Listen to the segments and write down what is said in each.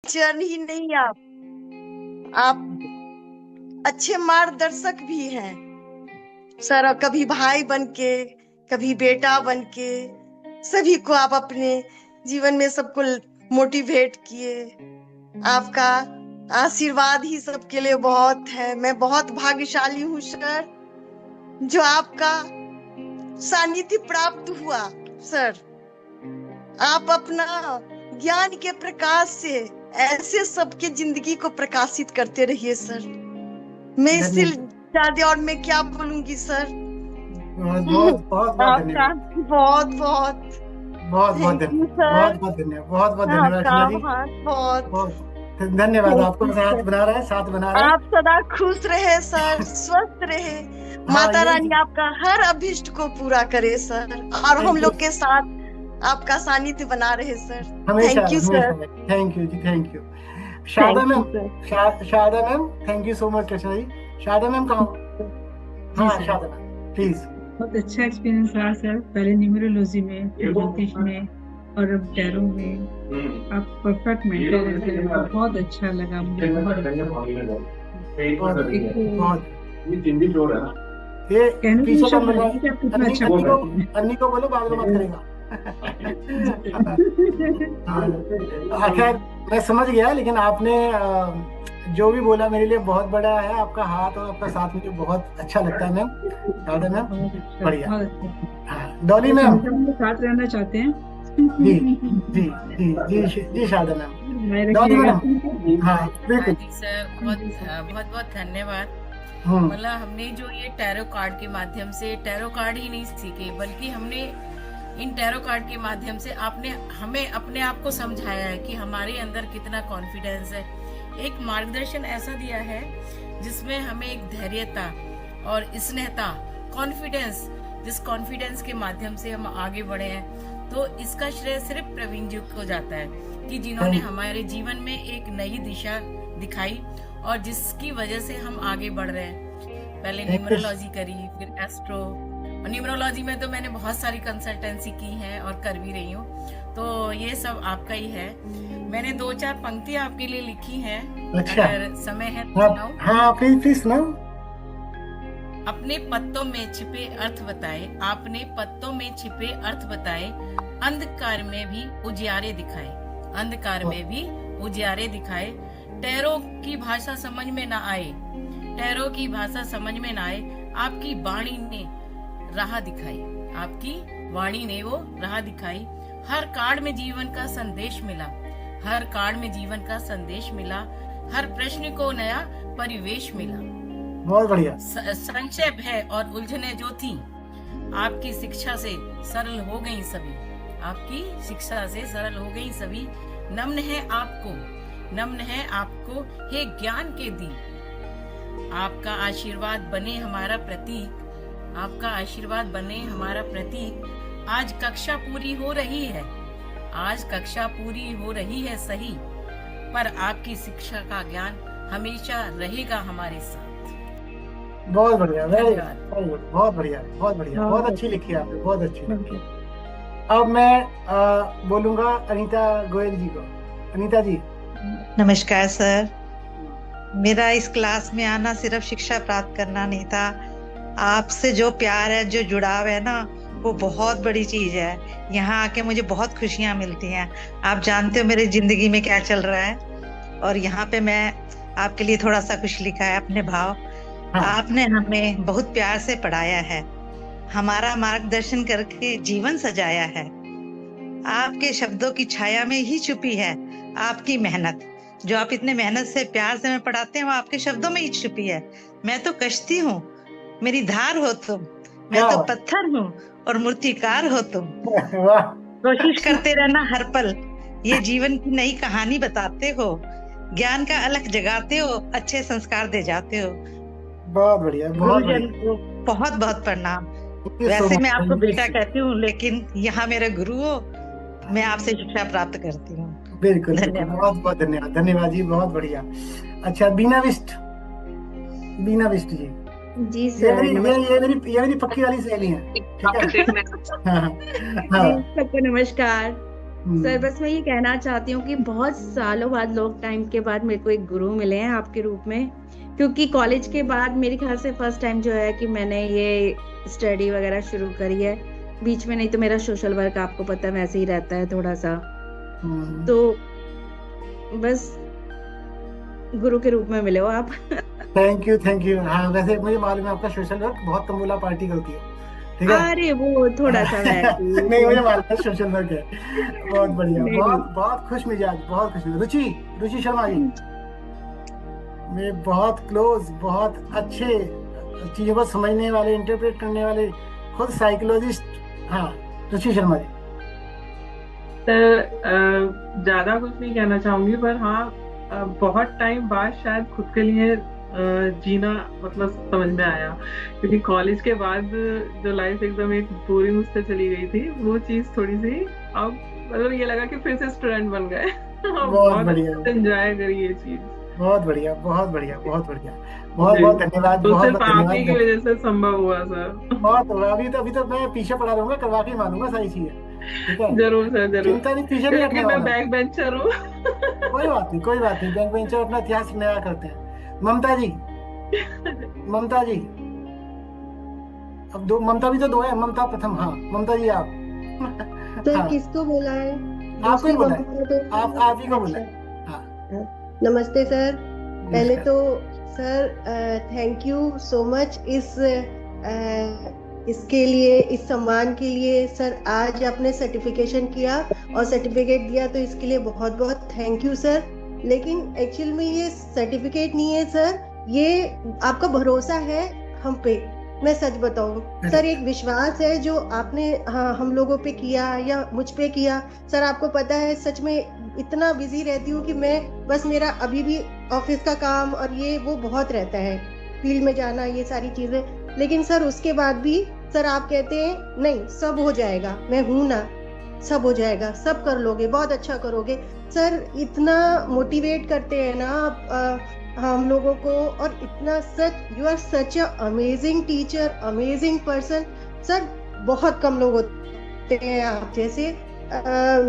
Teacher ही नहीं, आप अच्छे मार्गदर्शक भी हैं सर। कभी भाई बनके, कभी बेटा बनके, सभी को आप अपने जीवन में सबको मोटिवेट किए। आपका आशीर्वाद ही सबके लिए बहुत है। मैं बहुत भाग्यशाली हूँ सर, जो आपका सानिध्य प्राप्त हुआ सर। आप अपना ज्ञान के प्रकाश से ऐसे सबके जिंदगी को प्रकाशित करते रहिए सर। मैं इससे धन्यवाद। ज्यादा और मैं क्या बोलूंगी सर। बहुत बहुत बहुत बहुत आपका धन्यवाद। बहुत बहुत बहुत बहुत थैंक यू धन्यवाद। बहुत सर। बहुत धन्यवाद। बहुत बहुत धन्यवाद आपका अर्चना जी। बहुत बहुत बहुत धन्यवाद। थैंक आपको यू साथ सर। बना रहे हैं, साथ बना रहे आप हैं। सदा खुश रहे सर, स्वस्थ रहे। हाँ, माता यही। रानी आपका हर अभिष्ट को पूरा करे सर, और हम थैंक यू। लोग के साथ आपका सानिध्य बना रहे सर। हमेशा थैंक यू सर। हमेशा। Thank you ji, thank you. Sharda thank you ma'am. Sir. Sharda ma'am, thank you so much Archana ji. Sharda ma'am कहाँ? जी हाँ, सर, शारदा मैम प्लीज। बहुत अच्छा एक्सपीरियंस रहा सर। पहले न्यूमरोलॉजी में, फिर ज्योतिष में, और अब टैरो में। आप परफेक्ट मेंटर हैं सर। बहुत अच्छा लगा मुझे। बहुत एक तो बहुत। ये कहने की पीछे का शब्द बोला। नहीं कि आप कितना अन्नी अच्छा अन्नी को पढ़ाती हैं। अन्नी को बोलो बाद में बात करेगा। खैर, मैं समझ गया, लेकिन आपने जो भी बोला मेरे लिए बहुत बड़ा है। आपका हाथ और आपका साथ मुझे बहुत अच्छा लगता है मैम। शारदा मैम, बहुत अच्छा, बढ़िया। बहुत अच्छा। हाँ, डॉली बस मैम। हमेशा मेरे साथ रहना चाहते हैं। जी जी जी जी जी शारदा मैम। बनाए डॉली रखिएगा। मैडम। हाँ, हाँ बिल्कुल। जी सर, बहुत बहुत बहुत धन्यवाद। हम्म। मतलब हमने जो ये टैरो कार्ड के माध्यम से टैरो कार्ड ही नहीं सीखे, बल्कि हमने इन टैरो कार्ड के माध्यम से आपने हमें अपने आप को समझाया है कि हमारे अंदर कितना कॉन्फिडेंस है। एक मार्गदर्शन ऐसा दिया है जिसमें हमें एक धैर्यता और स्नेहता, कॉन्फिडेंस, जिस कॉन्फिडेंस के माध्यम से हम आगे बढ़े हैं, तो इसका श्रेय सिर्फ प्रवीण जी को जाता है कि जिन्होंने हमारे जीवन में एक नई दिशा दिखाई और जिसकी वजह से हम आगे बढ़ रहे हैं। पहले न्यूमरोलॉजी करी, फिर एस्ट्रो। और न्यूमरोलॉजी में तो मैंने बहुत सारी कंसल्टेंसी की है और कर भी रही हूँ, तो ये सब आपका ही है। मैंने 2-4 पंक्तियां आपके लिए लिखी हैं। अच्छा। अगर समय है तो हाँ सुनाऊं? हाँ, प्लीज प्लीज सुनाओ। अपने पत्तों में छिपे अर्थ बताए, आपने पत्तों में छिपे अर्थ बताए, अंधकार में भी उजियारे दिखाए, अंधकार में भी उजियारे दिखाए। टैरो की भाषा समझ में ना आए, टैरो की भाषा समझ में ना आए, आपकी वाणी ने राह दिखाई, आपकी वाणी ने वो राह दिखाई। हर कार्ड में जीवन का संदेश मिला, हर कार्ड में जीवन का संदेश मिला, हर प्रश्न को नया परिवेश मिला। बहुत बढ़िया। संशय, भय और उलझने जो थी, आपकी शिक्षा से सरल हो गई सभी, आपकी शिक्षा से सरल हो गई सभी। नम्न है आपको, नम्न है आपको, हे ज्ञान के दी, आपका आशीर्वाद बने हमारा प्रतीक, आपका आशीर्वाद बने हमारा प्रतीक। आज कक्षा पूरी हो रही है, आज कक्षा पूरी हो रही है सही, पर आपकी शिक्षा का ज्ञान हमेशा रहेगा हमारे साथ। बहुत बढ़िया, वेरी धन्यवाद। गुड, बहुत बढ़िया, बहुत बढ़िया, बहुत बहुत अच्छी लिखी है आपने, बहुत अच्छी लिखी है। बहुत अब मैं बोलूंगा अनीता गोयल जी को। अनीता जी। नमस्कार सर। मेरा इस क्लास में आना सिर्फ शिक्षा प्राप्त करना नहीं था। आपसे जो प्यार है, जो जुड़ाव है ना, वो बहुत बड़ी चीज है। यहाँ आके मुझे बहुत खुशियां मिलती हैं। आप जानते हो मेरी जिंदगी में क्या चल रहा है, और यहाँ पे मैं आपके लिए थोड़ा सा कुछ लिखा है, अपने भाव। हाँ। आपने हमें बहुत प्यार से पढ़ाया है, हमारा मार्गदर्शन करके जीवन सजाया है। आपके शब्दों की छाया में ही छुपी है आपकी मेहनत। जो आप इतने मेहनत से प्यार से हमें पढ़ाते हैं, वो आपके शब्दों में ही छुपी है। मैं तो कश्ती हूँ, मेरी धार हो तुम। मैं क्या तो बात। पत्थर हूँ और मूर्तिकार हो तुम। वाह। कोशिश करते रहना हर पल, ये जीवन की नई कहानी बताते हो, ज्ञान का अलख जगाते हो, अच्छे संस्कार दे जाते हो। बहुत बढ़िया, बहुत गुरुजन बढ़िया। को बहुत बहुत प्रणाम। Thank you so वैसे much, मैं आपको thank you बेटा so- कहती हूँ, लेकिन यहाँ मेरे गुरु हो, मैं आपसे शिक्षा प्राप्त करती हूँ। बिल्कुल बिल्कुल, धन्यवाद। बहुत बहुत धन्यवाद, धन्यवाद जी, बहुत बढ़िया। अच्छा, बीना बिष्ट। बीना बिष्ट जी। जी ये सर। मेरी ये मेरी पक्की वाली सहेली है, ठीक है। हाँ, हाँ, जी सबको नमस्कार। सर बस मैं ये कहना चाहती हूँ कि बहुत सालों बाद, लॉन्ग टाइम के बाद मेरे को एक गुरु मिले हैं आपके रूप में, क्योंकि कॉलेज के बाद मेरे ख्याल से फर्स्ट टाइम जो है कि मैंने ये स्टडी वगैरह शुरू करी है। बीच में नहीं तो मेरा सोशल वर्क आपको पता है वैसे ही रहता है थोड़ा सा, तो बस गुरु के रूप में मिले हो आप। Thank you. हाँ, वैसे मुझे मालूम है आपका सोशल वर्क बहुत तंबूला पार्टी करती है, ठीक है? अरे वो थोड़ा सा नहीं, मुझे मालूम है सोशल वर्क है। बहुत बढ़िया, बहुत खुश मिजाज, बहुत खुश मिजाज। रुचि शर्मा जी में बहुत क्लोज, बहुत अच्छे चीजों को समझने वाले, इंटरप्रेट करने वाले, खुद साइकोलॉजिस्ट। हाँ, रुचि शर्मा जी। ज्यादा कुछ नहीं कहना चाहूंगी, पर हाँ बहुत टाइम बाद शायद खुद के लिए जीना मतलब समझ में आया, क्योंकि कॉलेज के बाद जो लाइफ एकदम एक बोरिंग उससे चली गई थी, वो चीज थोड़ी सी अब मतलब ये लगा कि फिर से स्टूडेंट बन गए। बहुत बढ़िया, एंजॉय करी ये चीज। बहुत बढ़िया, बहुत बढ़िया, बहुत बढ़िया। बहुत धन्यवाद। तो सिर्फ आप ही की वजह से संभव हुआ सर। बहुत होगा। अभी तो मैं पीछे पड़ा रहूंगा, करवा के मानूंगा सारी चीजें, ठीक है? जरूर सर, जरूर। चिंता नहीं, पीछे नहीं हटने वाला। मैं बैक बेंचर हूँ। कोई बात नहीं। बैक बेंचर अपना इतिहास नया करते हैं। ममता जी, अब दो ममता भी तो दो है। ममता प्रथम। हाँ, ममता जी आप। सर हाँ, किसको बोला है? आपको ही बोला है। तो आप ही को बोला है। हाँ, नमस्ते सर। पहले तो sir thank you so much इसके लिए, इस सम्मान के लिए। सर आज आपने सर्टिफिकेशन किया और सर्टिफिकेट दिया, तो इसके लिए बहुत बहुत थैंक यू सर। लेकिन एक्चुअल में ये सर्टिफिकेट नहीं है सर, ये आपका भरोसा है हम पे। मैं सच बताऊं सर, एक विश्वास है जो आपने हम लोगों पे किया या मुझ पे किया। सर आपको पता है सच में इतना बिजी रहती हूँ कि मैं बस, मेरा अभी भी ऑफिस का काम और ये वो बहुत रहता है, फील्ड में जाना, ये सारी चीजें। लेकिन सर उसके बाद भी सर आप कहते हैं नहीं सब हो जाएगा, मैं हूं ना, सब हो जाएगा, सब कर लोगे, बहुत अच्छा करोगे। सर इतना मोटिवेट करते हैं ना आप हम लोगों को, और इतना सच, you are such a amazing teacher, amazing person. Sir बहुत कम लोग होते हैं आप जैसे।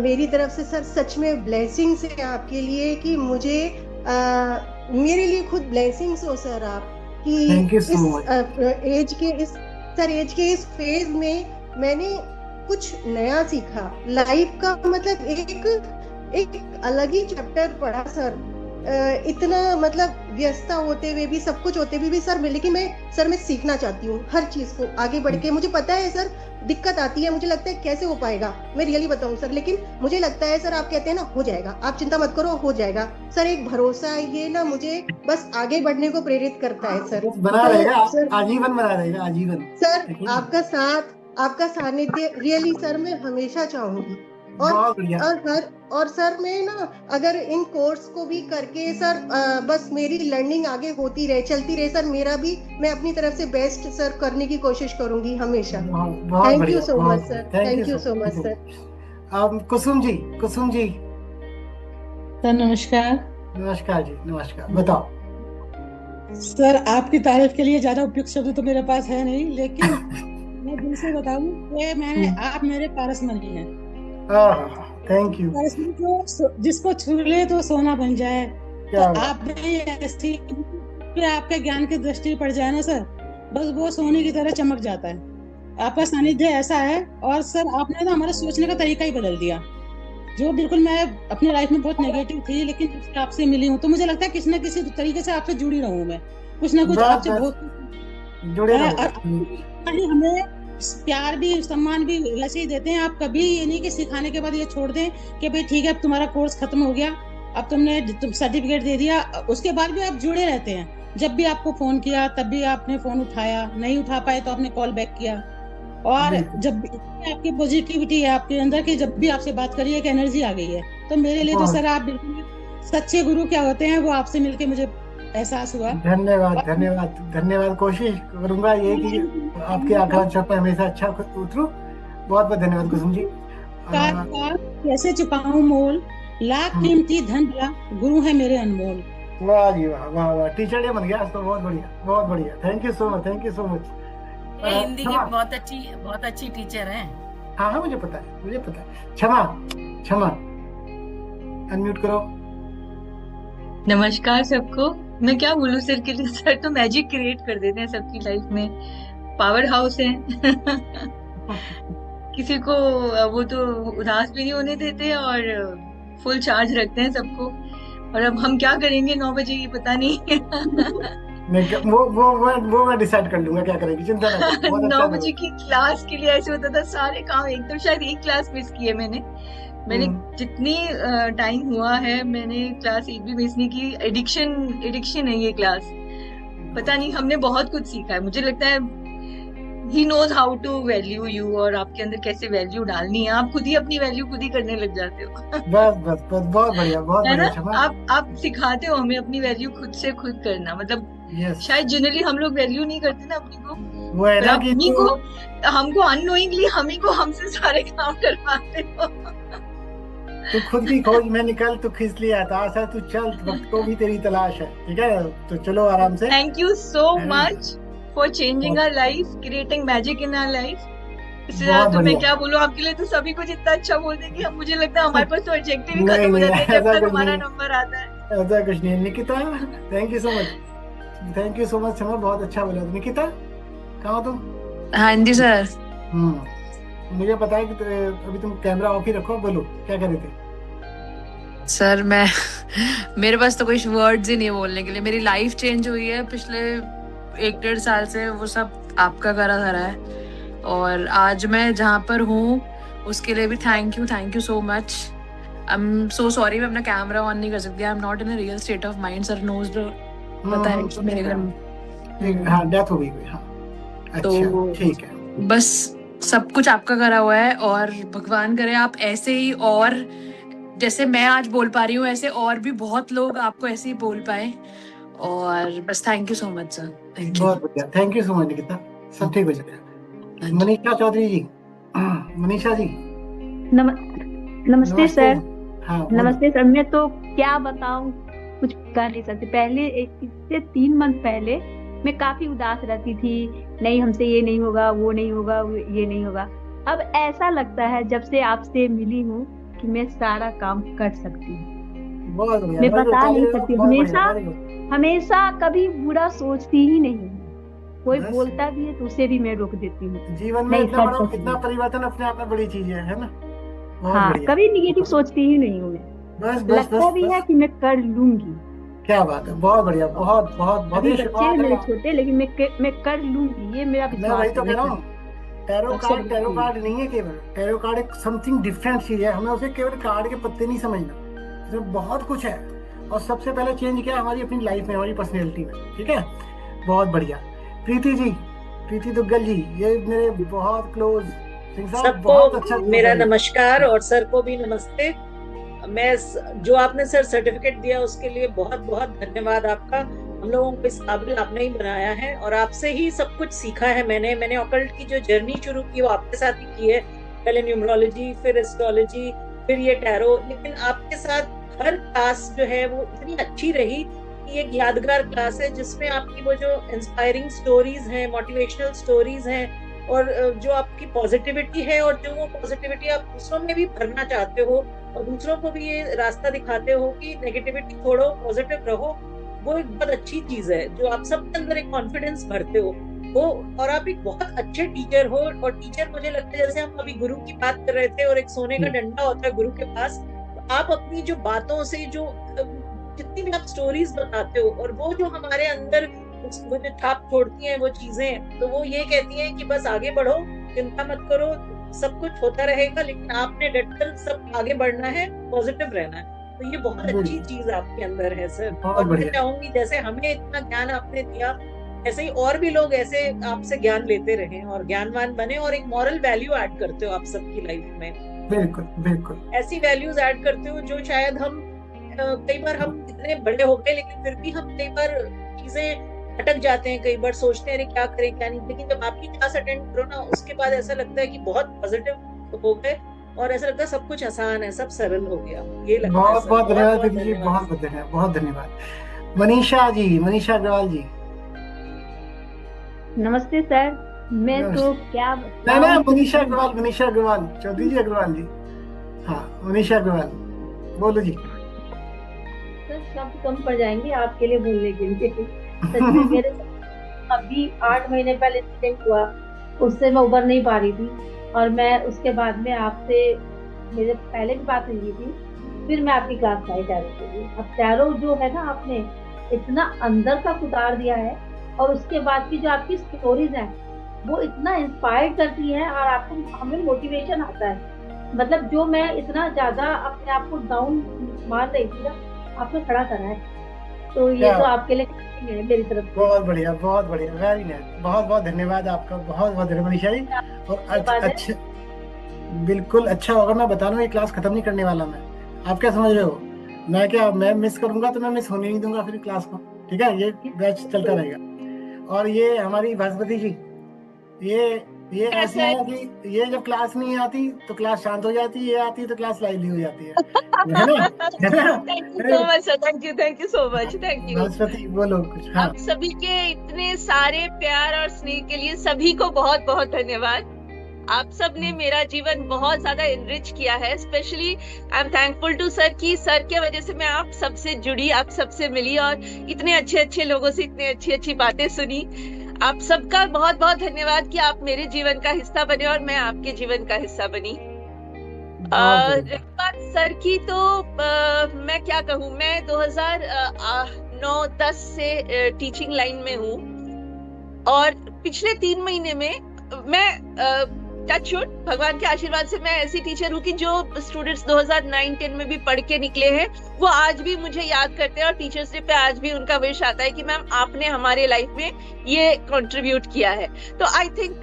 मेरी तरफ से सर सच में ब्लेसिंग्स है आपके लिए, कि मुझे मेरे लिए खुद ब्लेसिंग्स हो सर आप, कि इस एज के इस फेज में मैंने कुछ नया सीखा। लाइफ का मतलब एक अलग ही चैप्टर पढ़ा सर। इतना मतलब व्यस्तता होते हुए भी, सब कुछ होते हुए भी सर, लेकिन मैं सीखना चाहती हूँ हर चीज को आगे बढ़ के। मुझे पता है सर दिक्कत आती है, मुझे लगता है कैसे हो पाएगा, मैं रियली बताऊं सर, लेकिन मुझे लगता है सर, आप कहते हैं ना हो जाएगा, आप चिंता मत करो, हो जाएगा सर। एक भरोसा है, ये ना मुझे बस आगे बढ़ने को प्रेरित करता है सर। बना रहेगा सर, आजीवन बना रहेगा, आजीवन सर। आपका साथ, आपका सानिध्य रियली सर मैं हमेशा चाहूंगी। और सर मैं ना अगर इन कोर्स को भी करके सर बस मेरी लर्निंग आगे होती रहे, चलती रहे सर, मेरा भी, मैं अपनी तरफ से बेस्ट सर करने की कोशिश करूंगी हमेशा। Thank you so much sir, thank you so much sir. Kusum ji sir नमस्कार। नमस्कार जी, नमस्कार। बताओ सर, आपकी तारीफ के लिए ज्यादा उपयुक्त शब्द तो मेरे पास है नहीं, लेकिन मैं दिल से बताऊं कि आप मेरे पारसमणि हैं। Thank you. जिसको छू ले तो सोना बन जाए, तो आप ऐसी आपके ज्ञान की दृष्टि पड़ जाए ना सर, बस वो सोने की तरह चमक जाता है। आपका सानिध्य ऐसा है, और सर आपने ना हमारा सोचने का तरीका ही बदल दिया। जो बिल्कुल मैं अपनी लाइफ में बहुत नेगेटिव थी, लेकिन आपसे मिली हूँ तो मुझे लगता है किसी न किसी तरीके से आपसे जुड़ी रहूं मैं, कुछ ना कुछ आपसे बहुत जुड़े हमें प्यार भी सम्मान भी वैसे ही देते हैं। आप कभी ये नहीं कि सिखाने के बाद ये छोड़ दें कि भाई ठीक है अब तुम्हारा कोर्स खत्म हो गया, अब तुमने सर्टिफिकेट दे दिया, उसके बाद भी आप जुड़े रहते हैं। जब भी आपको फोन किया तब भी आपने फोन उठाया, नहीं उठा पाए तो आपने कॉल बैक किया, और जब भी आपकी पॉजिटिविटी है आपके अंदर की, जब भी आपसे बात करिए एक एनर्जी आ गई है, तो मेरे लिए तो सर आप बिल्कुल सच्चे गुरु क्या होते हैं वो आपसे मिलके मुझे एहसास हुआ। धन्यवाद। कोशिश करूंगा ये कि आपके आकांक्षा पे हमेशा अच्छा उतरूं। बहुत बहुत धन्यवाद कुसुम जी। कैसे चुकाऊं मोल, लाख कीमती धन दिया, गुरु है मेरे अनमोल। वाह जी वाह, वाह वाह, टीचर डे बन गया आज तो। बहुत बढ़िया। Thank you so much. Hindi की बहुत अच्छी टीचर है। हाँ मुझे पता है। क्षमा क्षमा अनम्यूट करो। नमस्कार सबको। मैं क्या बोलूं सर के लिए, सर तो मैजिक क्रिएट कर देते हैं सबकी लाइफ में, पावर हाउस है। किसी को वो तो उदास भी नहीं होने देते और फुल चार्ज रखते हैं सबको। और अब हम क्या करेंगे 9 बजे ये पता नहीं। वो मैं डिसाइड कर लूंगा क्या करेंगे, चिंता ना करो। 9 बजे की क्लास के लिए ऐसे होता था, सारे काम एकदम, शायद एक क्लास मिस की है मैंने जितनी टाइम हुआ है मैंने क्लास एक भी मिस नहीं की। एडिक्शन है ये क्लास, पता नहीं हमने बहुत कुछ सीखा है। मुझे लगता है he knows how to value you, और आपके अंदर कैसे वैल्यू डालनी है, आप खुद ही अपनी वैल्यू खुद ही करने लग जाते हो। बस बहुत बढ़िया, बहुत है बढ़िया। ना, आप सिखाते हो हमें अपनी वैल्यू खुद से खुद करना। मतलब शायद जनरली हम लोग वैल्यू नहीं करते ना अपनी को, वो है ना कि हमको अननोइंगली हम ही को हमसे सारे काम करवाते हो। तू खुद की खोज में निकल, तू खिस लिया था आशा, तू चल, वक्त को भी तेरी तलाश है, ठीक है? तो चलो आराम से। Thank you so much for changing our life, creating magic in our life. इससे ज्यादा तो मैं क्या बोलूं आपके लिए, तो सभी कुछ इतना अच्छा बोल देंगे। अब मुझे लगता है हमारे पास तो एडजेक्टिव ही खत्म हो जाते हैं जब तक हमारा नंबर आता है। ऐसा कुछ नहीं। Nikita, thank you so much, thank you so much. बहुत अच्छा बोला। निकिता, कहाँ हो तुम? हाँ जी सर। मुझे पता है कि अभी तुम कैमरा ऑफ ही रखो। बोलो क्या कर रहे थे? सर मेरे पास तो कोई वर्ड्स ही नहीं बोलने के लिए। मेरी लाइफ चेंज हुई है पिछले 1-1.5 साल से, वो सब आपका करा धरा है। और आज मैं जहाँ पर हूँ उसके लिए भी thank you so much. I am so sorry, मैं अपना कैमरा ऑन नहीं कर सकती। I am not in a real state of mind. Sir knows पता है कि मेरे घर में डेथ हो गई। अच्छा, तो ठीक है, बस सब कुछ आपका करा हुआ है। और भगवान करे आप ऐसे ही, और जैसे मैं आज बोल पा रही हूँ ऐसे और भी बहुत लोग आपको ऐसे ही बोल पाए। और बस thank you so much sir. बहुत बढ़िया, thank you so much Nikita. सब ठीक हो जाएगा। मनीषा चौधरी जी, मनीषा जी नमस्ते सर। नमस्ते सर। मैं तो क्या बताऊं, कुछ कर नहीं सकती। पहले इससे 3 मंथ पहले मैं काफी उदास रहती थी, नहीं हमसे ये नहीं होगा, वो नहीं होगा, ये नहीं होगा। अब ऐसा लगता है जब से आपसे मिली हूँ कि मैं सारा काम कर सकती हूँ। मैं बता नहीं सकती, हमेशा कभी बुरा सोचती ही नहीं। कोई बोलता भी है तो उसे भी मैं रोक देती हूँ। जीवन में इतना परिवर्तन अपने आप में बड़ी चीज है ना? हाँ, कभी निगेटिव सोचती ही नहीं हूँ मैं। लगता भी है कि मैं कर लूंगी। क्या बात है, बहुत बढ़िया, बहुत बहुत बहुत। बच्चे मेरे छोटे, लेकिन मैं कर लूंगी, ये मेरा विश्वास है। मैं वही तो कह रहा हूँ, टैरो कार्ड नहीं है केवल। टैरो कार्ड एक समथिंग डिफरेंट चीज है। हमें उसे केवल कार्ड के पत्ते नहीं समझना, उसमें बहुत कुछ है। और सबसे पहले चेंज किया हमारी अपनी लाइफ में, हमारी पर्सनैलिटी में, ठीक है? बहुत बढ़िया। प्रीति जी, प्रीति दुग्गल जी, ये मेरे बहुत क्लोज। सबको अच्छा मेरा नमस्कार और सर को भी नमस्ते। मैं जो आपने सर सर्टिफिकेट दिया उसके लिए बहुत बहुत धन्यवाद आपका। हम लोगों को इस काबिल आपने ही बनाया है और आपसे ही सब कुछ सीखा है। मैंने ऑकल्ट की जो जर्नी शुरू की वो आपके साथ ही की है। पहले न्यूमरोलॉजी, फिर एस्ट्रोलॉजी, फिर ये टैरो। लेकिन आपके साथ हर क्लास जो है वो इतनी अच्छी रही कि एक यादगार क्लास है जिसमें आपकी वो जो इंस्पायरिंग स्टोरीज हैं, मोटिवेशनल स्टोरीज हैं, और जो आपकी पॉजिटिविटी है, और जो वो पॉजिटिविटी आप दूसरों में भी भरना चाहते हो और दूसरों को भी ये रास्ता दिखाते हो कि नेगेटिविटी छोड़ो, पॉजिटिव रहो, वो एक बहुत अच्छी चीज है जो आप सबके अंदर एक कॉन्फिडेंस भरते हो वो। और आप एक बहुत अच्छे टीचर हो। और टीचर मुझे लगता है, जैसे हम अभी गुरु की बात कर रहे थे और एक सोने का डंडा होता है गुरु के पास, तो आप अपनी जो बातों से जो जितनी भी आप स्टोरीज बताते हो और वो जो हमारे अंदर वो जो छाप छोड़ती हैं वो चीजें, तो वो ये कहती हैं कि बस आगे बढ़ो, चिंता मत करो, सब कुछ होता रहेगा, लेकिन आपने डटकर सब आगे बढ़ना है, पॉजिटिव रहना है। तो ये बहुत अच्छी चीज आपके अंदर है सर। और मैं चाहूंगी जैसे हमें इतना ज्ञान आपने दिया, ऐसे ही और भी लोग ऐसे आपसे ज्ञान लेते रहे और ज्ञानवान बने, और एक मॉरल वैल्यू ऐड करते हो आप सबकी लाइफ में। बिल्कुल बिल्कुल ऐसी वैल्यूज ऐड करते हो जो शायद हम कई बार हम इतने बड़े हो गए लेकिन फिर भी हम कई बार चीजें अटक जाते हैं, कई बार सोचते हैं क्या करें क्या नहीं। लेकिन जब आपकी क्लास अटेंड करो ना, उसके बाद ऐसा लगता है कि बहुत पॉजिटिव हो गए और ऐसा लगता है सब कुछ आसान है, सब सरल हो गया। ये लगता है। बहुत बहुत धन्यवाद दीदी जी, बहुत धन्यवाद। मनीषा जी, मनीषा अग्रवाल जी, नमस्ते सर। मैं तो क्या नहीं, मनीषा अग्रवाल, चौधरी जी अग्रवाल जी। हाँ मनीषा अग्रवाल, बोलो जी। सर शब्द कम पड़ जाएंगे आपके लिए बोलने के लिए। सच में मेरे साथ अभी 8 महीने पहले इंसिडेंट हुआ, उससे मैं उबर नहीं पा रही थी, और मैं उसके बाद में आपसे मेरे पहले भी बात हुई थी, फिर मैं आपकी क्लास आई टैरो के लिए। अब टैरो जो है ना, आपने इतना अंदर तक उतार दिया है, और उसके बाद की जो आपकी स्टोरीज हैं वो इतना इंस्पायर करती हैं, और आपको हमें मोटिवेशन आता है। मतलब जो मैं इतना ज्यादा अपने आप को डाउन मार रही थी ना, आपने खड़ा करा है, तो ये तो आपके लिए है मेरी तरफ से। बहुत बढ़िया, बहुत बढ़िया, वेरी नाइस, बहुत बहुत धन्यवाद आपका, बहुत बहुत धन्यवाद मनीषा जी। और अच्छा, बिल्कुल अच्छा होगा। मैं बता रहा हूँ ये क्लास खत्म नहीं करने वाला मैं, आप क्या समझ रहे हो? मैं मिस करूंगा तो मैं मिस होने नहीं दूंगा फिर क्लास को, ठीक है? ये बैच चलता रहेगा। और ये हमारी भास्वती जी, ये ऐसी है कि ये जब क्लास नहीं आती तो क्लास शांत हो जाती है, ये आती है तो क्लास लाइवली हो जाती है ना? Thank you so much sir, thank you so much, thank you. Bhaswati बोलो कुछ। हाँ, आप सभी के इतने सारे प्यार और स्नेह के लिए सभी को बहुत बहुत धन्यवाद। आप सब ने मेरा जीवन बहुत ज्यादा इनरिच किया है। Specially I am thankful to sir कि सर के वजह से मैं आप सबसे जुड़ी, आप सबसे मिली, और इतने अच्छे अच्छे लोगों से इतनी अच्छी अच्छी बातें सुनी। आप सबका बहुत बहुत धन्यवाद कि आप मेरे जीवन का हिस्सा बने और मैं आपके जीवन का हिस्सा बनी। बात सर की तो मैं क्या कहूँ, मैं 2009-10 से टीचिंग लाइन में हूँ, और पिछले 3 महीने में मैं टचवुड भगवान के आशीर्वाद से मैं ऐसी टीचर हूँ कि जो स्टूडेंट्स 2009-10 में भी पढ़ के निकले हैं वो आज भी मुझे याद करते हैं, और टीचर्स डे पे आज भी उनका विश आता है कि मैम आपने हमारे लाइफ में ये कंट्रीब्यूट किया है। तो आई थिंक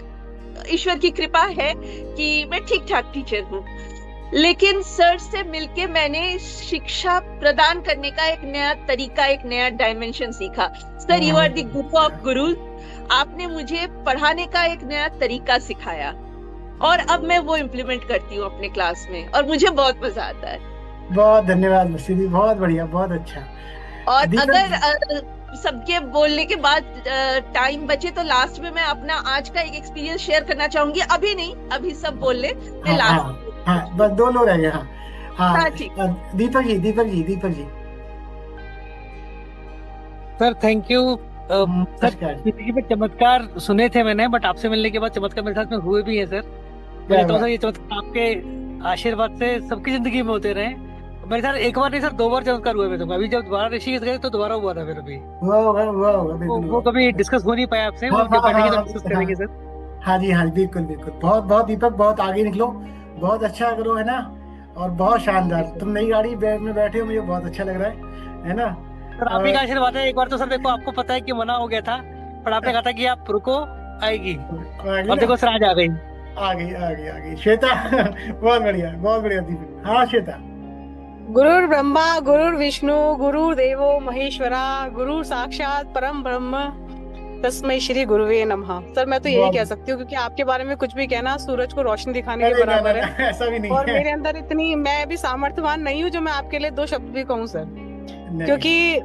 ईश्वर की कृपा है कि मैं ठीक ठाक टीचर हूँ। लेकिन सर से मिलके मैंने शिक्षा प्रदान करने का एक नया तरीका, एक नया डायमेंशन सीखा। Sir you are the Guru of गुरु। आपने मुझे पढ़ाने का एक नया तरीका सिखाया, और अब मैं वो इम्प्लीमेंट करती हूँ अपने क्लास में, और मुझे बहुत मजा आता है। बहुत धन्यवाद मसीदी, बहुत बढ़िया, बहुत अच्छा। और अगर सबके बोलने के बाद टाइम बचे तो लास्ट में मैं अपना आज का एक एक्सपीरियंस शेयर करना चाहूंगी। अभी नहीं, अभी सब बोल ले, मैं लास्ट। हाँ, बस 2 लोग रह गए। हाँ, ठीक। Deepak ji. Sir thank you. Sir जिंदगी में चमत्कार सुने थे मैंने, बट आपसे मिलने के बाद चमत्कार मेरे साथ में हुए भी है सर। मैं तो सर ये चमत्कार आपके आशीर्वाद से सबकी जिंदगी में होते रहे। मेरे साथ एक बार नहीं सर 2 बार चमत्कार हुए मेरे। अभी जब दोबारा ऋषिकेश गए तो दोबारा हुआ था फिर। अभी वो कभी डिस्कस हो नहीं पाया आपसे, डिस्कस करेंगे सर। हाँ जी, बिल्कुल। बहुत बहुत दीपक, बहुत आगे निकलो, बहुत अच्छा करो, है ना? और बहुत शानदार, तुम नई गाड़ी में बैठे हो, मुझे बहुत अच्छा लग रहा है ना? सर आप ही का आशीर्वाद है। एक बार तो सर देखो आपको पता है कि मना हो गया था, पर आपने कहा था कि आप रुको, आएगी, और देखो सर आज आ गई। श्वेता बहुत बढ़िया दीपक। हाँ श्वेता। गुरुर् ब्रह्मा गुरुर् विष्णु गुरुर्देवो महेश्वरा गुरु साक्षात परम ब्रह्म तस्मै श्री गुरुवे नमः। सर मैं तो यही कह सकती हूँ, क्योंकि आपके बारे में कुछ भी कहना सूरज को रोशनी दिखाने के बराबर है। ऐसा भी नहीं और है। मेरे अंदर इतनी, मैं भी सामर्थ्यवान नहीं हूँ जो मैं आपके लिए 2 शब्द भी कहूँ सर, क्योंकि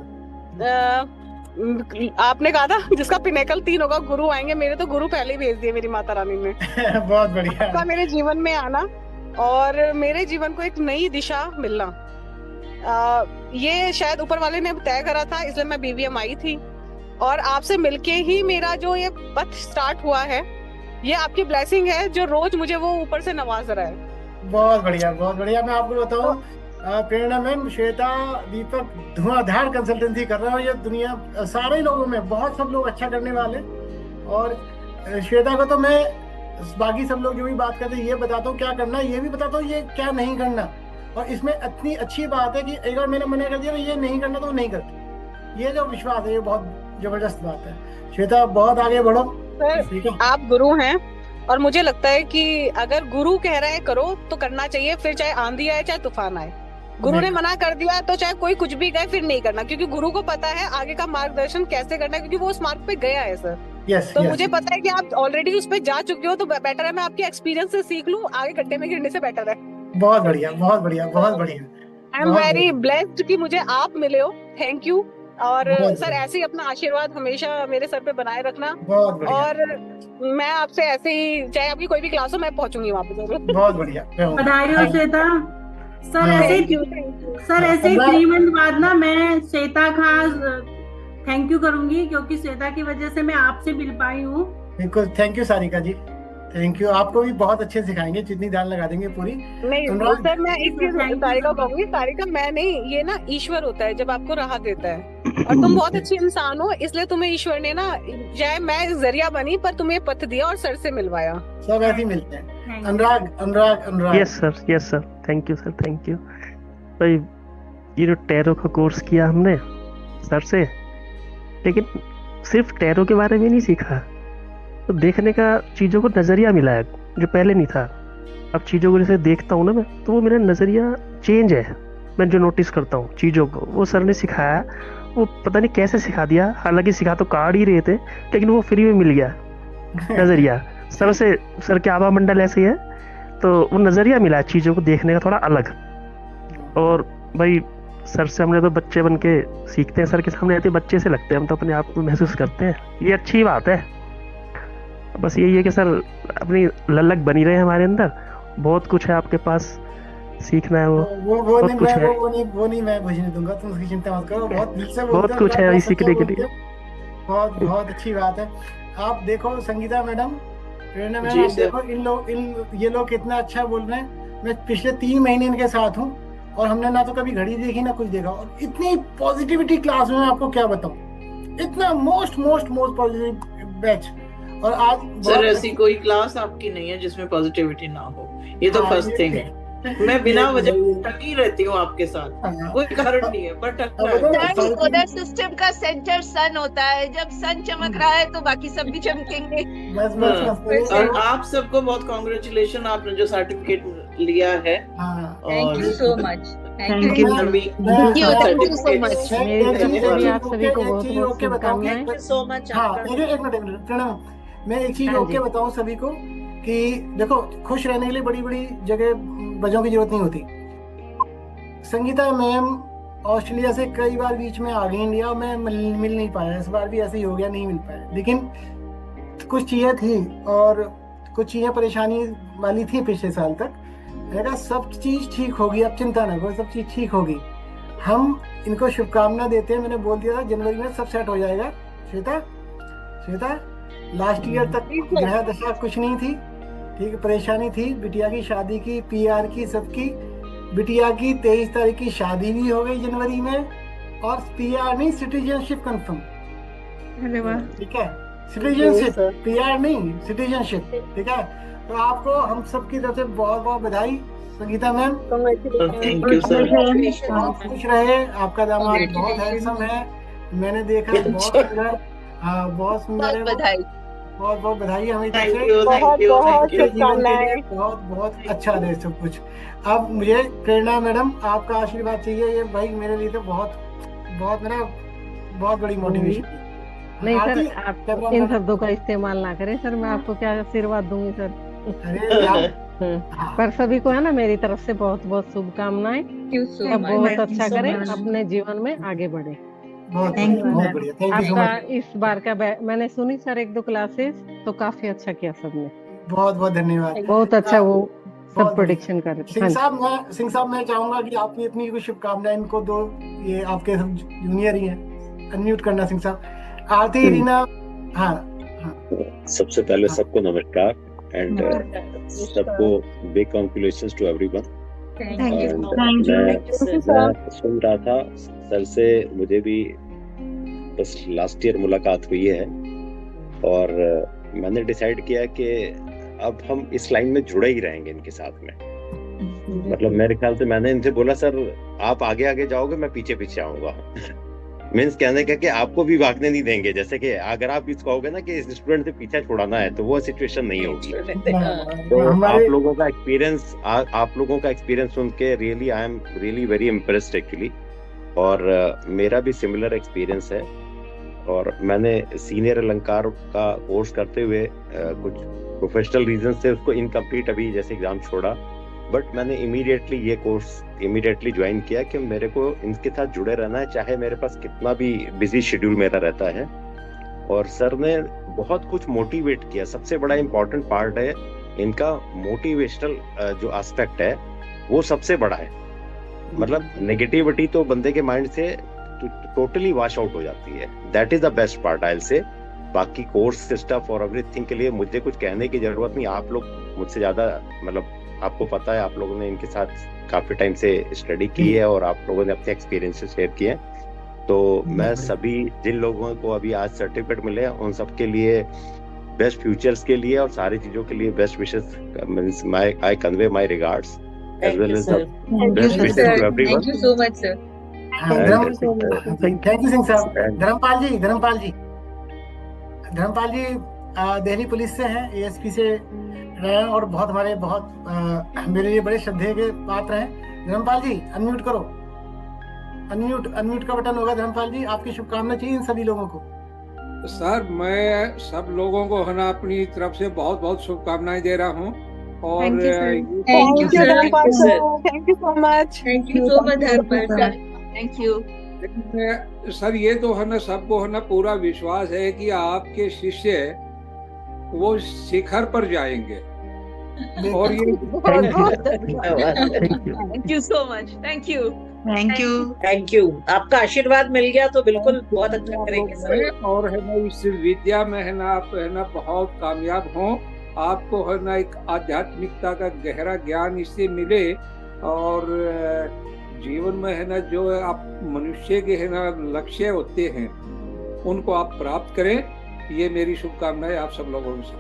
आपने कहा था जिसका पिनेकल 3 होगा गुरु आएंगे, मेरे तो गुरु पहले ही भेज दिए मेरी माता रानी ने। बहुत बढ़िया। आपका मेरे जीवन में आना और मेरे जीवन को एक नई दिशा मिलना, ये शायद ऊपर वाले ने तय करा था, इसलिए मैं BVM आई थी, और आपसे मिलके ही मेरा जो ये पथ स्टार्ट हुआ है, ये आपकी ब्लेसिंग है जो रोज मुझे वो ऊपर से नवाज रहा है। बहुत बढ़िया। मैं आपको बताऊं, प्रेरणा मैम, श्वेता, दीपक धुआंधार कंसल्टेंसी कर रहा है, ये दुनिया सारे लोगों में बहुत सब लोग अच्छा करने वाले। और श्वेता को तो मैं बाकी सब लोग जो भी बात करते हैं ये बताता हूँ क्या करना, ये भी बताता हूँ ये क्या नहीं करना। और इसमें इतनी अच्छी बात है कि एक बार मैंने मना कर दिया ये नहीं करना तो नहीं करते। ये जो विश्वास है ये बहुत जबरदस्त बात है। श्वेता बहुत आगे बढ़ो। सर आप गुरु हैं, और मुझे लगता है कि अगर गुरु कह रहे हैं करो तो करना चाहिए, फिर चाहे आंधी आए चाहे तूफान आए। गुरु ने मना कर दिया तो चाहे कोई कुछ भी कहे फिर नहीं करना, क्योंकि गुरु को पता है आगे का मार्गदर्शन कैसे करना है, क्योंकि वो उस मार्ग पे गया है सर। तो मुझे पता है कि आप ऑलरेडी उस पे जा चुके हो, तो बेटर है मैं आपके एक्सपीरियंस से सीख लूं, आगे गड्ढे में गिरने से बेटर है। बहुत बढ़िया। आई एम वेरी ब्लेस्ड कि मुझे आप मिले हो, थैंक यू। और सर ऐसे ही अपना आशीर्वाद हमेशा मेरे सर पे बनाए रखना, और मैं आपसे ऐसे ही, चाहे आपकी कोई भी क्लास हो, मैं पहुंचूंगी वहाँ पे जरूर। बहुत बढ़िया। बधाई हो श्वेता। सर ऐसे ही 3 मंथ बाद ना मैं श्वेता खास थैंक यू करूंगी, क्योंकि श्वेता की वजह से मैं आपसे मिल पाई हूँ। बिल्कुल, thank you Sarika ji, thank you. आपको भी बहुत अच्छे सिखाएंगे, जितनी ध्यान लगा देंगे पूरी। नहीं सर, मैं एक चीज तारिका कहूंगी, तारिका मैं नहीं, ये ना ईश्वर होता है जब आपको राह देता है, और तुम बहुत अच्छी इंसान हो, इसलिए तुम्हें ईश्वर ने ना, चाहे मैं जरिया बनी पर तुम्हें पथ दिया और सर से मिलवाया। सब ऐसे ही मिलते हैं। Anurag. Yes sir, thank you sir, thank you. भाई ये जो टैरो का कोर्स किया हमने सर से, लेकिन सिर्फ टैरो के बारे में नहीं सीखा, तो देखने का चीज़ों को नज़रिया मिला है जो पहले नहीं था। अब चीज़ों को जैसे देखता हूँ ना मैं, तो वो मेरा नज़रिया चेंज है। मैं जो नोटिस करता हूँ चीज़ों को, वो सर ने सिखाया, वो पता नहीं कैसे सिखा दिया। हालांकि सिखा तो कार्ड ही रहे थे, लेकिन वो फ्री में मिल गया नज़रिया सर से। सर के आभा मंडल ऐसे ही है, तो वो नज़रिया मिला चीज़ों को देखने का थोड़ा अलग। और भाई सर से हमने तो बच्चे बन के सीखते हैं, सर के सामने आते बच्चे से लगते हैं, हम तो अपने आप को महसूस करते हैं। ये अच्छी बात है। बस यही है कि सर अपनी ललक बनी रहे हमारे अंदर। बहुत कुछ है आपके पास सीखना है, वो नहीं मैं भजने दूंगा, तुम उसकी चिंता मत करो। बहुत दिल से बहुत कुछ है अभी सीखने के लिए। बहुत अच्छी बात है। आप देखो संगीता मैडम, प्रेरणा मैडम, आप देखो ये लोग कितना अच्छा बोल रहे हैं। मैं पिछले 3 महीने इनके साथ हूँ, और हमने ना तो कभी घड़ी देखी ना कुछ देखा, और इतनी पॉजिटिविटी क्लास में, मैं आपको क्या बताऊं, इतना मोस्ट पॉजिटिव बैच। और आज सर ऐसी कोई क्लास आपकी नहीं है जिसमें पॉजिटिविटी ना हो, ये तो फर्स्ट थिंग है। मैं बिना वजह टकी रहती हूँ आपके साथ, कोई कारण नहीं है, बट सोलर सिस्टम का सेंटर सन होता है, जब सन चमक रहा है तो बाकी सब भी चमकेंगे। और आप सबको बहुत कांग्रेचुलेशन, आपने जो सर्टिफिकेट लिया है। Thank you so much. Thank you so much. आप सभी को बहुत शुभकामनाएं सो मच। एक मिनट मैं एक चीज ओके बताऊं सभी को कि देखो, खुश रहने के लिए बड़ी बड़ी जगह वजहों की जरूरत नहीं होती। संगीता मैम ऑस्ट्रेलिया से कई बार बीच में आ गई इंडिया, मैं मिल नहीं पाया। इस बार भी ऐसे ही हो गया, नहीं मिल पाया। लेकिन कुछ चीजें थी और कुछ चीजें परेशानी वाली थी पिछले साल तक। मैंने सब चीज ठीक होगी, अब चिंता न करो, सब चीज ठीक होगी। हम इनको शुभकामना देते हैं। मैंने बोल दिया था जनवरी में सब सेट हो जाएगा। श्वेता लास्ट ईयर तक ग्रह दशा कुछ नहीं थी, ठीक, परेशानी थी। बिटिया की शादी की, PR की, सबकी। बिटिया की 23 तारीख की शादी भी हो गई जनवरी में, और PR नहीं, सिटीजनशिप कंफर्म। अरे वाह, ठीक है, सिटीजनशिप, PR नहीं, सिटीजनशिप। ठीक है, तो आपको हम सबकी तरफ से बहुत बहुत बधाई Sangeeta ma'am. Thank you sir. बहुत खुश रहे। आपका दामाद बहुत हैंडसम है, मैंने देखा, बहुत सुंदर। हाँ, बहुत सुंदर है। बहुत बधाई हमें। बहुत अच्छा है सब कुछ। अब मुझे प्रेरणा मैडम आपका आशीर्वाद चाहिए। ये भाई मेरे लिए तो बहुत मेरा बहुत बड़ी मोटिवेशन है। नहीं सर, आप इन शब्दों का इस्तेमाल ना करें सर, मैं आपको क्या आशीर्वाद दूंगी सर। पर सभी को है ना मेरी तरफ से बहुत बहुत शुभकामनाएं। बहुत अच्छा करें, अपने जीवन में आगे बढ़े। आपका इस बार का मैंने सुनी सर 1-2 क्लासेस, तो काफी अच्छा किया सबने। बहुत धन्यवाद। बहुत अच्छा वो सब प्रेडिक्शन कर रहे हैं। सिंह साहब मैं चाहूंगा कि आप अपनी कुछ शुभकामनाएं इनको दो। ये आपके सब जूनियर ही हैं, अनम्यूट करना सिंह साहब। आरती, रीना। हाँ, सबसे पहले सबको नमस्कार एंड सबको बिग कांग्रेचुलेशंस टू एवरीवन। मैं सुन रहा था सर से, मुझे भी बस लास्ट ईयर मुलाकात हुई है, और मैंने डिसाइड किया कि अब हम इस लाइन में जुड़े ही रहेंगे इनके साथ में। मतलब मेरे ख्याल से मैंने इनसे बोला सर आप आगे आगे जाओगे, मैं पीछे पीछे आऊंगा। मीन्स कहने का कि आपको भी भागने नहीं देंगे। जैसे कि अगर आप इस कहोगे ना कि इस स्टूडेंट से पीछे छुड़ाना है, तो वो सिचुएशन नहीं होगी। तो आप लोगों का एक्सपीरियंस सुन के really I am really very impressed actually. और मेरा भी सिमिलर एक्सपीरियंस है, और मैंने सीनियर अलंकार का कोर्स करते हुए कुछ प्रोफेशनल रीजन से उसको इनकम्प्लीट अभी जैसे एग्जाम छोड़ा, बट मैंने इमीडिएटली ये कोर्स ज्वाइन किया कि मेरे को इनके साथ जुड़े रहना है, चाहे मेरे पास कितना भी बिजी शेड्यूल मेरा रहता है। और सर ने बहुत कुछ मोटिवेट किया। सबसे बड़ा इम्पोर्टेंट पार्ट है इनका मोटिवेशनल जो एस्पेक्ट है, वो सबसे बड़ा है। मतलब नेगेटिविटी तो बंदे के माइंड से टोटली वॉश आउट हो जाती है। That is the best part I will say. बाकी कोर्स स्टफ और एवरीथिंग के लिए मुझे कुछ कहने की जरूरत नहीं। आप लोग मुझसे ज्यादा, मतलब आपको पता है, आप लोगों ने इनके साथ काफी टाइम से स्टडी की है और आप लोगों ने अपने एक्सपीरियंसेस शेयर किए हैं। तो मैं सभी जिन लोगों को अभी आज सर्टिफिकेट मिले हैं उन सब के लिए बेस्ट फ्यूचर्स के लिए और सारी चीजों के लिए best wishes means I convey my regards as well as the best wishes to everyone. Thank you so much sir. Thank you Singh Sahab. Dharampal ji Delhi police से हैं, एएसपी से रहे हैं और बहुत हमारे मेरे लिए बड़े श्रद्धेय के पात्र हैं। धर्मपाल जी अनम्यूट करो, अनम्यूट का बटन होगा। धर्मपाल जी आपकी शुभकामनाएं चाहिए इन सभी लोगों को। सर मैं सब लोगों को है ना अपनी तरफ से बहुत बहुत शुभकामनाएं दे रहा हूँ और thank you Dharampal sir, thank you so much, thank you so much Dharampal sir, thank you. Sir ये तो है ना सबको है ना पूरा विश्वास है कि आपके शिष्य वो शिखर पर जाएंगे और ये thank you so much, thank you. Thank you. आपका आशीर्वाद मिल गया तो बिल्कुल बहुत अच्छा करेंगे सर। और है ना इस विद्या में है ना आप है ना बहुत कामयाब हों, आपको है ना एक आध्यात्मिकता का गहरा ज्ञान इससे मिले और जीवन में है ना जो आप मनुष्य के है ना लक्ष्य होते हैं उनको आप प्राप्त करें। ये मेरी शुभकामनाएं आप सब लोगों से।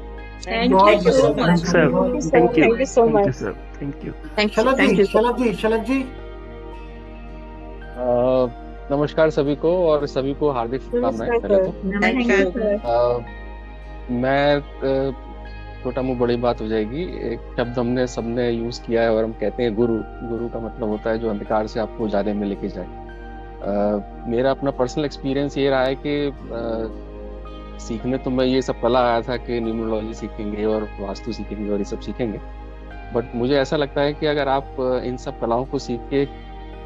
Thank you so much sir, thank you so much sir, thank you. Shalabh ji नमस्कार सभी को और सभी को हार्दिक शुभकामनाएं। पहले तो मैं छोटा मुंह बड़ी बात हो जाएगी, एक शब्द हमने सबने यूज किया है और हम कहते हैं गुरु का मतलब होता है जो अंधकार से आपको उजाले में लेके जाए। मेरा अपना पर्सनल एक्सपीरियंस ये रहा है कि सीखने तो मैं ये सब कला आया था कि न्यूमरोलॉजी सीखेंगे और वास्तु सीखेंगे और ये सब सीखेंगे, बट मुझे ऐसा लगता है कि अगर आप इन सब कलाओं को सीख के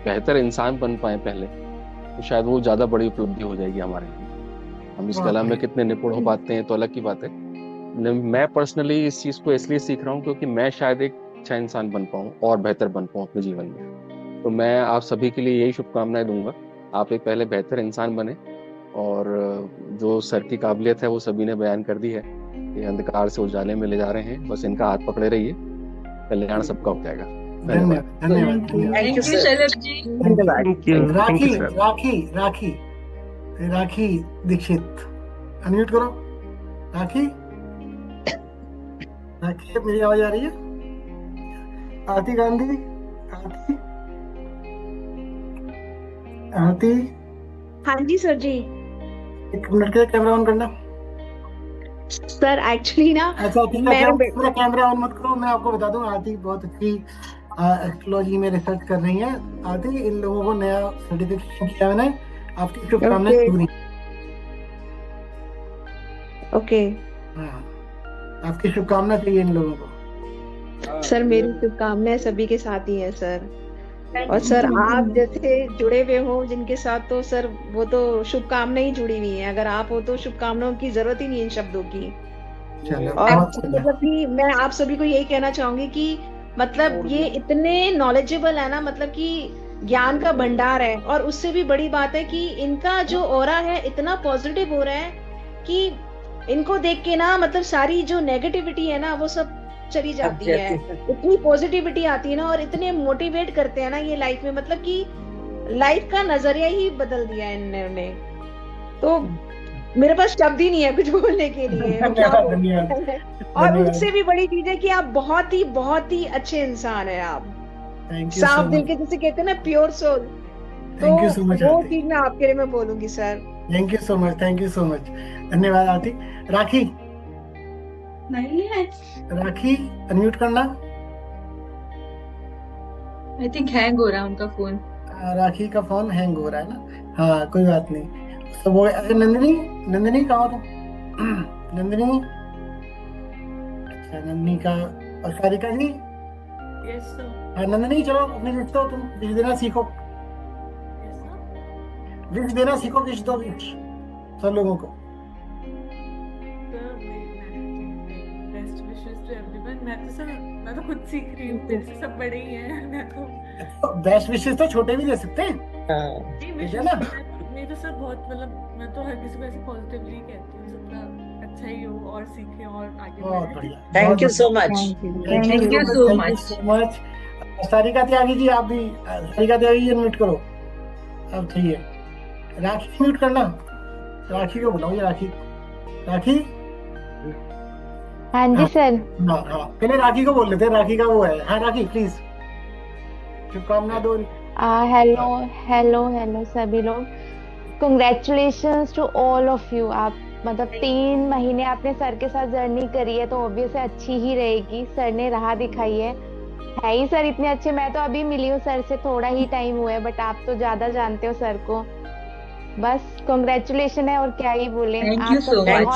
बेहतर इंसान बन पाए पहले तो शायद वो ज़्यादा बड़ी उपलब्धि हो जाएगी हमारे लिए। हम इस कला में कितने निपुण हो पाते हैं तो अलग की बात है। मैं पर्सनली इस चीज़ को इसलिए सीख रहा हूँ क्योंकि मैं शायद एक अच्छा इंसान बन पाऊँ और बेहतर बन पाऊँ अपने जीवन में। तो मैं आप सभी के लिए यही शुभकामनाएं दूंगा, आप एक पहले बेहतर इंसान बने और जो सर की काबिलियत है वो सभी ने बयान कर दी है कि अंधकार से उजाले में ले जा रहे हैं, बस इनका हाथ पकड़े रहिए, कल्याण सबका हो जाएगा। धन्यवाद। Thank you Shalabh ji. Rakhi Dixit unmute करो। राखी मेरी आवाज आ रही है? आरती गांधी, आरती हाँ जी सर जी। एक मिनट के कैमरा ऑन करना सर। एक्चुअली ना अच्छा ठीक है, मेरा कैमरा ऑन मत करो। मैं आपको बता दूं आरती बहुत अच्छी एस्ट्रोलॉजी में रिसर्च कर रही है। आरती इन लोगों को नया सर्टिफिकेशन किया मैंने, आपकी शुभकामनाएं पूरी। ओके आपकी शुभकामनाएं चाहिए इन लोगों को। सर मेरी शुभकामनाएं सभी के साथ ही है सर, और सर आप जैसे जुड़े हुए हो जिनके साथ तो सर वो तो शुभकामनाएं ही जुड़ी हुई हैं। अगर आप हो तो शुभकामनाओं की जरूरत ही नहीं इन शब्दों की। और मतलब कि मैं आप सभी को यही कहना चाहूंगी कि मतलब ये इतने नॉलेजेबल है ना, मतलब कि ज्ञान का भंडार है। और उससे भी बड़ी बात है कि इनका जो ऑरा है इतना पॉजिटिव हो रहा है कि इनको देख के ना मतलब सारी जो नेगेटिविटी है ना वो सब चली जाती है, इतनी पॉजिटिविटी आती है ना, और इतने मोटिवेट करते हैं ना ये लाइफ में, मतलब कि लाइफ का नजरिया ही बदल दिया है इन्होंने। तो मेरे पास शब्द ही नहीं है कुछ बोलने के लिए। और उससे भी बड़ी चीज है कि आप बहुत ही अच्छे इंसान है। आप साफ दिल के जिसे कहते हैं ना, प्योर सोल। तो वो चीज मैं आपके लिए मैं बोलूंगी sir. Thank you so much, thank you so much, धन्यवाद आरती। राखी नहीं है, राखी अनम्यूट करना। आई थिंक हैंग हो रहा है उनका फोन। राखी का फोन हैंग हो रहा है ना? हाँ कोई बात नहीं। तो वो नंदिनी कहाँ हो तुम? नंदिनी, अच्छा नंदिनी का। और सारिका जी? Yes sir. नंदिनी चलो अपनी विश दो, तुम विश देना सीखो। विश देना सीखो, विश दो विश सब लोगों को। Best wishes to everyone. मैं तो खुद सीख रही हूँ, मेरे से सब बड़े ही हैं। मैं तो बेस्ट विशेस तो छोटे भी दे सकते हैं, जी, ठीक है ना? मैं तो सर बहुत मतलब मैं तो हर किसी को ऐसे पॉजिटिवली कहती हूँ, सबका अच्छा ही हो और सीखे और आगे बहुत बढ़े। बढ़िया, thank you so much. Thank you so much. Sarika Tyagi ji, आप भी सारिका त्यागी जी म्यूट करो। अब ठीक है, राखी म्यूट करना, राखी को बुलाओ, ये राखी। हाँ जी सर। हाँ, पहले राखी को बोल लेते हैं, राखी का वो है। हाँ राखी प्लीज, शुभकामना दो। हेलो सभी लोग, congratulations to all of you. आप मतलब 3 महीने आपने सर के साथ जर्नी करी है तो ऑब्वियसली अच्छी ही रहेगी। सर ने राह दिखाई है ही सर इतने अच्छे। मैं तो अभी मिली हूँ सर से, थोड़ा ही टाइम हुआ है, बट आप तो ज्यादा जानते हो सर को। बस कांग्रेचुलेशन है, और क्या ही बोले। Thank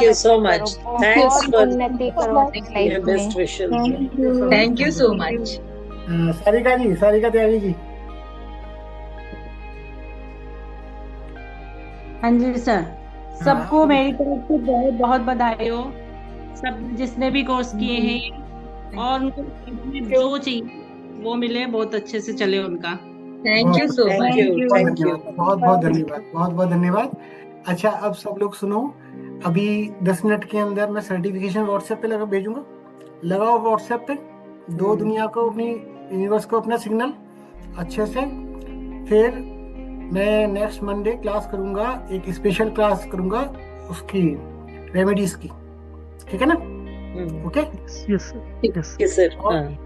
you so much. Thanks for उन्नति करो लाइफ बेस्ट में। Wishes. Thank you so much. Sarika ji, Sarika Tyagi ji. हाँ जी सर, सबको मेरी तरफ से बहुत बहुत बधाई हो, सब जिसने भी कोर्स किए हैं, और उनको जो चाहिए वो मिले, बहुत अच्छे से चले उनका। Thank you so much. बहुत बहुत धन्यवाद, बहुत बहुत धन्यवाद। अच्छा, अब सब लोग सुनो, अभी 10 मिनट के अंदर मैं सर्टिफिकेशन व्हाट्सएप पे भेजूंगा। लगाओ व्हाट्सएप पे, दो दुनिया को, अपनी यूनिवर्स को अपना सिग्नल अच्छे से। फिर मैं नेक्स्ट मंडे क्लास करूंगा, एक स्पेशल क्लास करूंगा उसकी, रेमेडीज की, ठीक है ना? Okay, yes sir.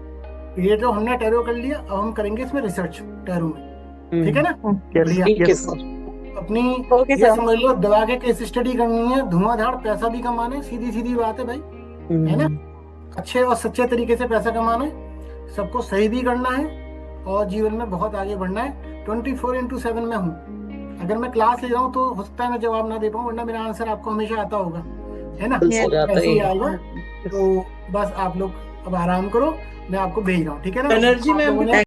ये जो हमने टैरो कर लिया, अब हम करेंगे इसमें रिसर्च टैरो में, ठीक है ना? बढ़िया। अपनी ये समझ लो, दवा के केस स्टडी करनी है, धुआंधार पैसा भी कमाना है, सीधी सीधी बात है भाई, है ना? अच्छे और सच्चे तरीके से पैसा कमाना है, सबको सही भी करना है, और जीवन में बहुत आगे बढ़ना है। 24/7 में हूँ। अगर मैं क्लास ले रहा हूँ तो हो सकता है मैं जवाब ना दे पाऊँ, वरना मेरा आंसर आपको हमेशा आता होगा, है ना? ऐसे ही आएगा। तो बस आप लोग अब आराम करो, मैं आपको भेज रहा हूँ, ठीक है ना? एनर्जी में